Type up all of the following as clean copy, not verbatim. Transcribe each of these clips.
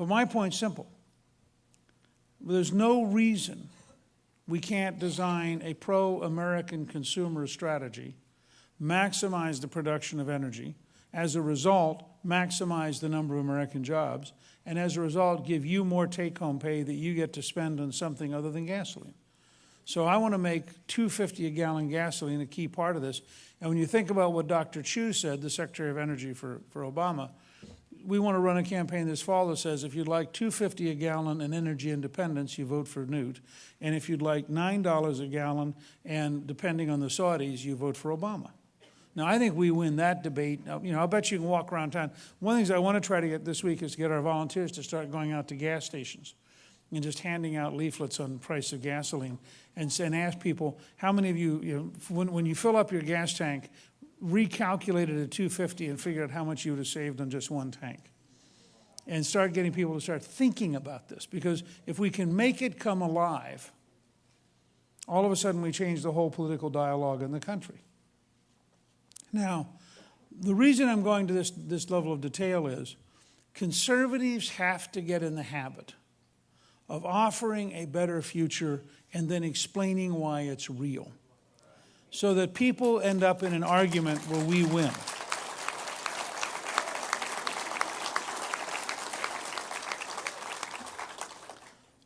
But my point's simple. There's no reason we can't design a pro-American consumer strategy, maximize the production of energy, as a result, maximize the number of American jobs, and as a result, give you more take-home pay that you get to spend on something other than gasoline. So I want to make $2.50 a gallon gasoline a key part of this. And when you think about what Dr. Chu said, the Secretary of Energy for Obama, we want to run a campaign this fall that says if you'd like $2.50 a gallon and energy independence, you vote for Newt. And if you'd like $9 a gallon and depending on the Saudis, you vote for Obama. Now, I think we win that debate. Now, I'll bet you can walk around town. One of the things I want to try to get this week is to get our volunteers to start going out to gas stations and just handing out leaflets on the price of gasoline and ask people, how many of you, when you fill up your gas tank, recalculate it at $2.50 and figure out how much you would have saved on just one tank. And start getting people to start thinking about this. Because if we can make it come alive, all of a sudden we change the whole political dialogue in the country. Now, the reason I'm going to this level of detail is conservatives have to get in the habit of offering a better future and then explaining why it's real, so that people end up in an argument where we win.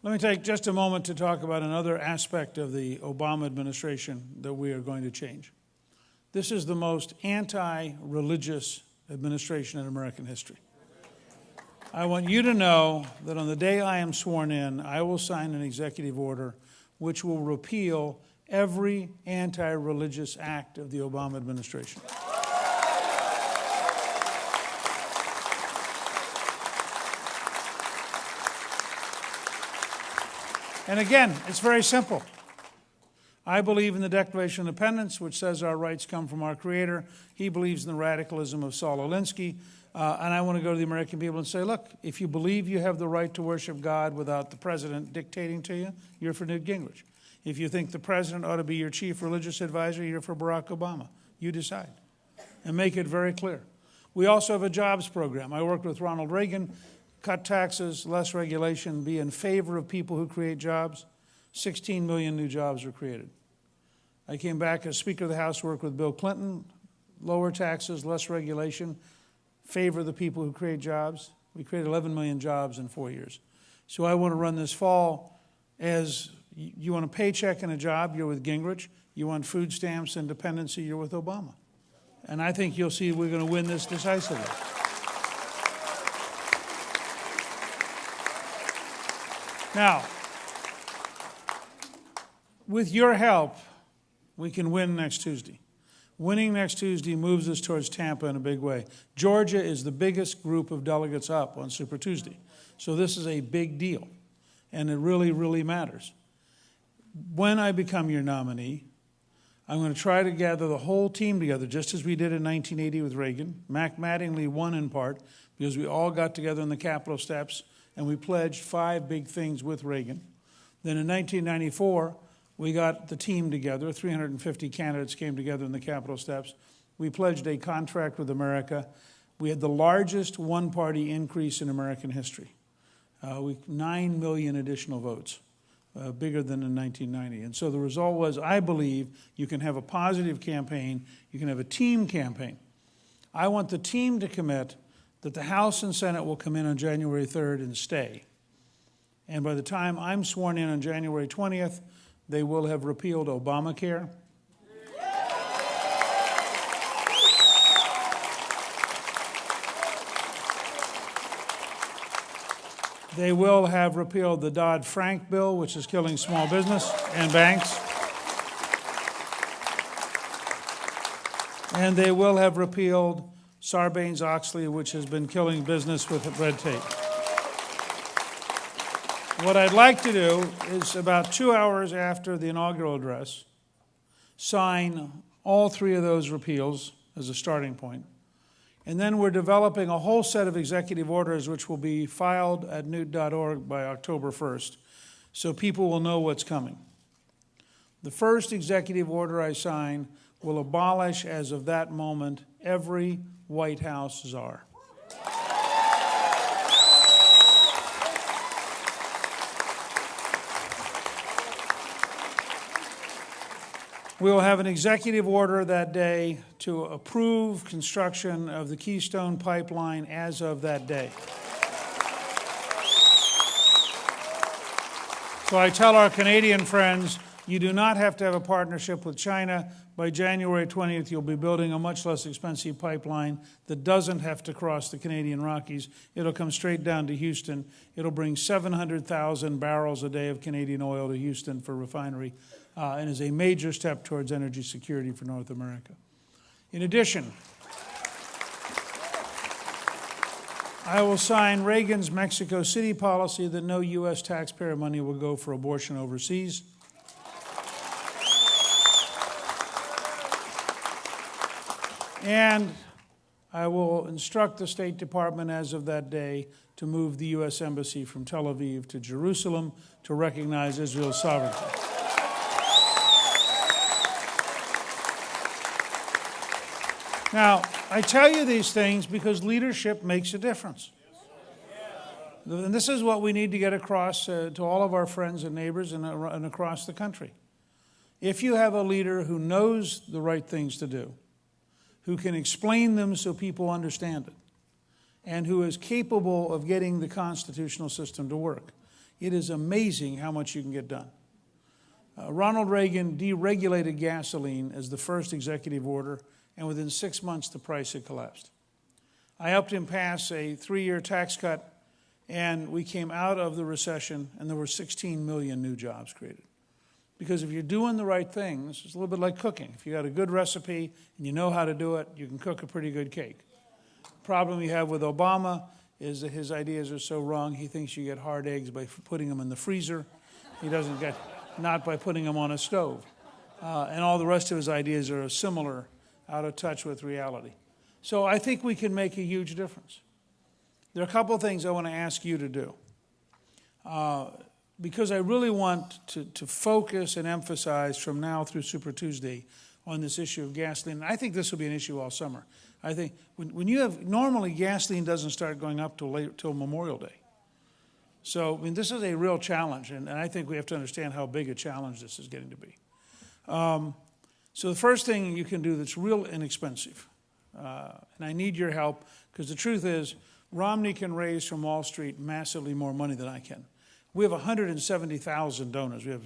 Let me take just a moment to talk about another aspect of the Obama administration that we are going to change. This is the most anti-religious administration in American history. I want you to know that on the day I am sworn in, I will sign an executive order which will repeal every anti-religious act of the Obama administration. And again, it's very simple. I believe in the Declaration of Independence, which says our rights come from our Creator. He believes in the radicalism of Saul Alinsky. And I want to go to the American people and say, look, if you believe you have the right to worship God without the president dictating to you, you're for Newt Gingrich. If you think the president ought to be your chief religious advisor, you're for Barack Obama. You decide. And make it very clear. We also have a jobs program. I worked with Ronald Reagan. Cut taxes, less regulation, be in favor of people who create jobs. 16 million new jobs were created. I came back as Speaker of the House, worked with Bill Clinton. Lower taxes, less regulation, favor the people who create jobs. We created 11 million jobs in 4 years. So I want to run this fall as you want a paycheck and a job, you're with Gingrich. You want food stamps and dependency, you're with Obama. And I think you'll see we're going to win this decisively. Now, with your help, we can win next Tuesday. Winning next Tuesday moves us towards Tampa in a big way. Georgia is the biggest group of delegates up on Super Tuesday. So this is a big deal, and it really, really matters. When I become your nominee, I'm going to try to gather the whole team together, just as we did in 1980 with Reagan. Mac Mattingly won in part because we all got together on the Capitol steps and we pledged 5 big things with Reagan. Then in 1994, we got the team together. 350 candidates came together in the Capitol steps. We pledged a contract with America. We had the largest one-party increase in American history. 9 million additional votes, bigger than in 1990. And so the result was, I believe, you can have a positive campaign. You can have a team campaign. I want the team to commit that the House and Senate will come in on January 3rd and stay. And by the time I'm sworn in on January 20th, they will have repealed Obamacare. They will have repealed the Dodd-Frank bill, which is killing small business and banks. And they will have repealed Sarbanes-Oxley, which has been killing business with red tape. What I'd like to do is, about 2 hours after the inaugural address, sign all 3 of those repeals as a starting point. And then we're developing a whole set of executive orders which will be filed at newt.org by October 1st, so people will know what's coming. The first executive order I sign will abolish, as of that moment, every White House czar. We will have an executive order that day to approve construction of the Keystone Pipeline as of that day. So I tell our Canadian friends, you do not have to have a partnership with China. By January 20th, you'll be building a much less expensive pipeline that doesn't have to cross the Canadian Rockies. It'll come straight down to Houston. It'll bring 700,000 barrels a day of Canadian oil to Houston for refinery, and is a major step towards energy security for North America. In addition, I will sign Reagan's Mexico City policy that no U.S. taxpayer money will go for abortion overseas. And I will instruct the State Department as of that day to move the U.S. Embassy from Tel Aviv to Jerusalem to recognize Israel's sovereignty. Now, I tell you these things because leadership makes a difference. And this is what we need to get across to all of our friends and neighbors and across the country. If you have a leader who knows the right things to do, who can explain them so people understand it, and who is capable of getting the constitutional system to work, it is amazing how much you can get done. Ronald Reagan deregulated gasoline as the first executive order, and within 6 months the price had collapsed. I helped him pass a 3-year tax cut, and we came out of the recession, and there were 16 million new jobs created. Because if you're doing the right things, it's a little bit like cooking. If you got a good recipe and you know how to do it, you can cook a pretty good cake. The problem you have with Obama is that his ideas are so wrong. He thinks you get hard eggs by putting them in the freezer. He doesn't get, not by putting them on a stove. And all the rest of his ideas are similar, out of touch with reality. So I think we can make a huge difference. There are a couple of things I want to ask you to do. Because I really want to focus and emphasize from now through Super Tuesday on this issue of gasoline. And I think this will be an issue all summer. I think when you have, normally gasoline doesn't start going up till Memorial Day. So, I mean, this is a real challenge, and I think we have to understand how big a challenge this is getting to be. So the first thing you can do that's real inexpensive, and I need your help, because the truth is, Romney can raise from Wall Street massively more money than I can. We have 170,000 donors. We have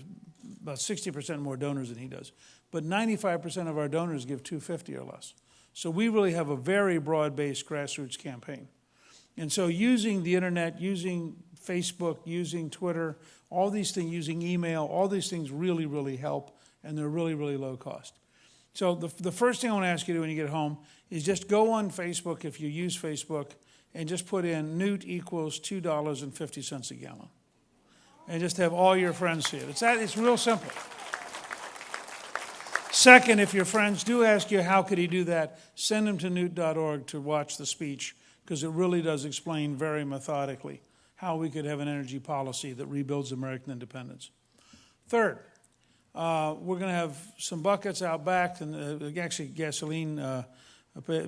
about 60% more donors than he does. But 95% of our donors give $250 or less. So we really have a very broad-based grassroots campaign. And so using the internet, using Facebook, using Twitter, all these things, using email, all these things really, really help, and they're really, really low cost. So the first thing I want to ask you to do when you get home is just go on Facebook, if you use Facebook, and just put in Newt equals $2.50 a gallon. And just have all your friends see it. It's real simple. Second, if your friends do ask you how could he do that, send them to newt.org to watch the speech, because it really does explain very methodically how we could have an energy policy that rebuilds American independence. Third, we're going to have some buckets out back, and actually gasoline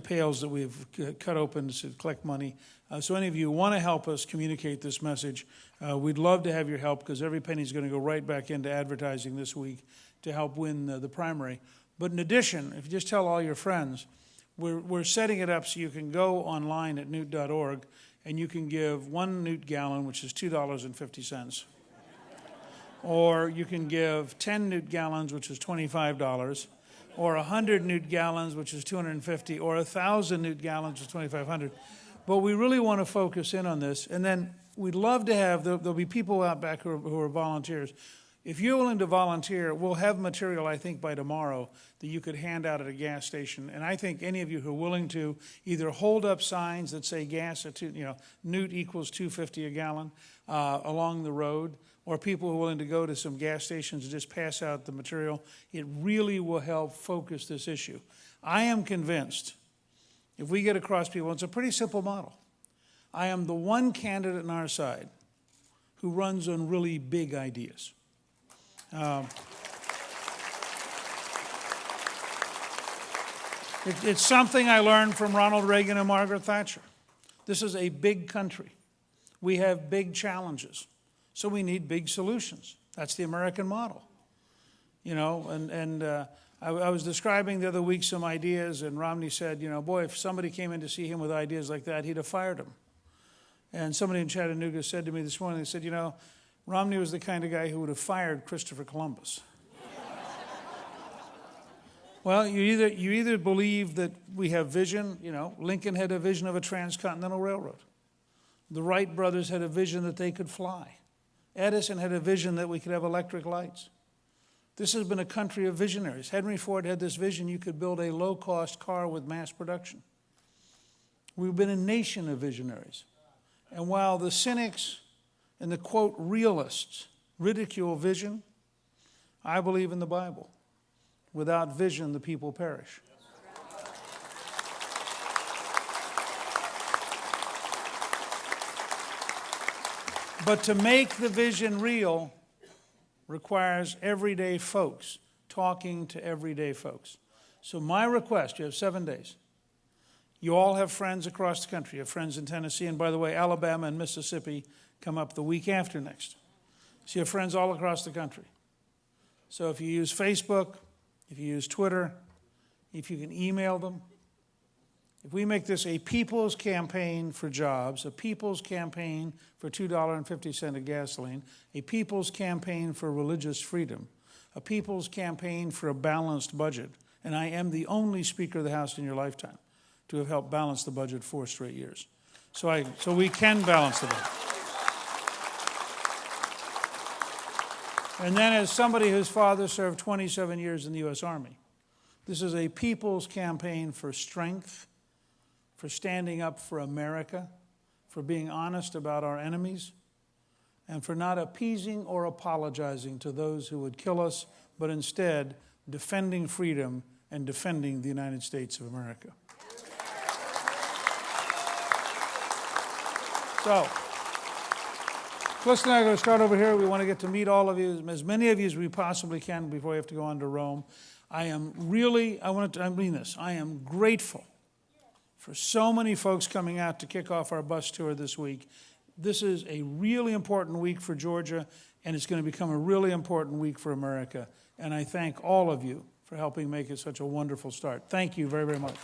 pails that we've cut open to collect money. So any of you who want to help us communicate this message, we'd love to have your help, because every penny is going to go right back into advertising this week to help win the primary. But in addition, if you just tell all your friends, we're setting it up so you can go online at newt.org and you can give 1 Newt gallon, which is $2.50. Or you can give 10 Newt gallons, which is $25. Or 100 Newt gallons, which is $250. Or 1,000 Newt gallons, which is $2,500. But we really want to focus in on this. And then we'd love to have, there'll be people out back who are volunteers. If you're willing to volunteer, we'll have material, I think, by tomorrow that you could hand out at a gas station. And I think any of you who are willing to either hold up signs that say gas at Newt equals $2.50 a gallon along the road, or people who are willing to go to some gas stations and just pass out the material, it really will help focus this issue. I am convinced if we get across people, it's a pretty simple model. I am the one candidate on our side who runs on really big ideas. It's something I learned from Ronald Reagan and Margaret Thatcher. This is a big country. We have big challenges. So we need big solutions. That's the American model. You know, and I was describing the other week some ideas, and Romney said, you know, boy, if somebody came in to see him with ideas like that, he'd have fired him. And somebody in Chattanooga said to me this morning, they said, you know, Romney was the kind of guy who would have fired Christopher Columbus. Well, you either believe that we have vision, you know, Lincoln had a vision of a transcontinental railroad. The Wright brothers had a vision that they could fly. Edison had a vision that we could have electric lights. This has been a country of visionaries. Henry Ford had this vision you could build a low-cost car with mass production. We've been a nation of visionaries. And while the cynics and the, quote, realists ridicule vision, I believe in the Bible. Without vision, the people perish. But to make the vision real requires everyday folks talking to everyday folks. So my request, you have 7 days. You all have friends across the country. You have friends in Tennessee, and by the way, Alabama and Mississippi come up the week after next. So you have friends all across the country. So if you use Facebook, if you use Twitter, if you can email them, if we make this a people's campaign for jobs, a people's campaign for $2.50 of gasoline, a people's campaign for religious freedom, a people's campaign for a balanced budget, and I am the only Speaker of the House in your lifetime to have helped balance the budget 4 straight years. So we can balance the budget. And then as somebody whose father served 27 years in the U.S. Army, this is a people's campaign for strength, for standing up for America, for being honest about our enemies, and for not appeasing or apologizing to those who would kill us, but instead defending freedom and defending the United States of America. So, Cliff and I are going to start over here. We want to get to meet all of you, as many of you as we possibly can before we have to go on to Rome. I am grateful for so many folks coming out to kick off our bus tour this week. This is a really important week for Georgia, and it's going to become a really important week for America. And I thank all of you for helping make it such a wonderful start. Thank you very, very much.